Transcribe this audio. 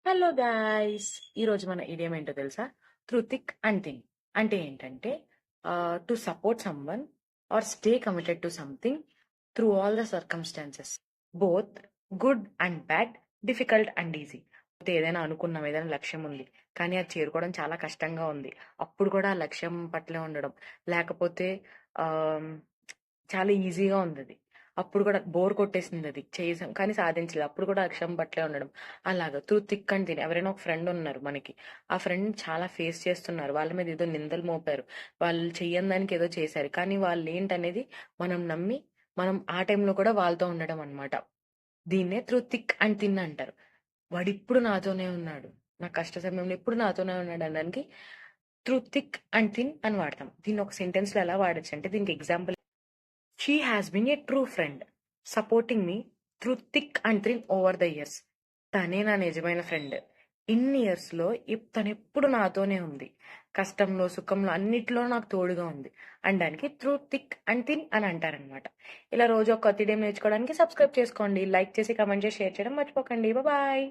Hello guys! ఈరోజు మన idiom ఏంటో తెలుసా? Through thick and thin. అంటే ఏంటంటే to support someone or stay committed to something through all the circumstances. Both good and bad, difficult and easy. అయితే ఏదైనా అనుకున్నాం, ఏదైనా లక్ష్యం ఉంది. కానీ అది చేరుకోవడం చాలా కష్టంగా ఉంది. అప్పుడు కూడా ఆ లక్ష్యం పట్లే ఉండడం. లేకపోతే ఆహ్, చాలా ఈజీగా ఉందది. అప్పుడు కూడా బోర్ కొట్టేసిందది. చేసాం కానీ సాధించలే. అప్పుడు కూడా లక్ష్యం పట్లే ఉండడం. అలాగా త్రూ థిక్ అండ్ థిన్ ఎవరైనా ఒక ఫ్రెండ్ ఉన్నారు మనకి. ఆ ఫ్రెండ్ చాలా ఫేస్ చేస్తున్నారు. వాళ్ళ మీద ఏదో నిందలు మోపారు. వాళ్ళు చెయ్యని దానికి ఏదో చేశారు. కానీ వాళ్ళేంటనేది మనం నమ్మి, మనం ఆ టైంలో కూడా వాళ్ళతో ఉండడం అన్నమాట. దీన్నే త్రూ థిక్ అండ్ థిన్ అంటారు. వాడిప్పుడు నాతోనే ఉన్నాడు. నా కష్ట సమయంలో ఎప్పుడు నాతోనే ఉన్నాడు అనడానికి త్రూ థిక్ అండ్ థిన్ అని వాడతాం. దీన్ని ఒక సెంటెన్స్‌లో ఎలా వాడొచ్చంటే దీనికి example she has been a true friend supporting me through thick and thin over the years. తనే నా నిజమైన ఫ్రెండ్. ఇన్ని ఇయర్స్‌లో తనెప్పుడు నాతోనే ఉంది. కష్టంలో, సుఖంలో అన్నిట్లో నాకు తోడుగా ఉంది అనడానికి త్రూ థిక్ అండ్ థిన్ అని అంటారనమాట. ఇలా రోజు ఒక కొత్త ఇడియం నేర్చుకోవడానికి సబ్స్క్రైబ్ చేసుకోండి. లైక్ చేసి, కామెంట్ చేసి, షేర్ చేయడం మర్చిపోకండి. బాయ్.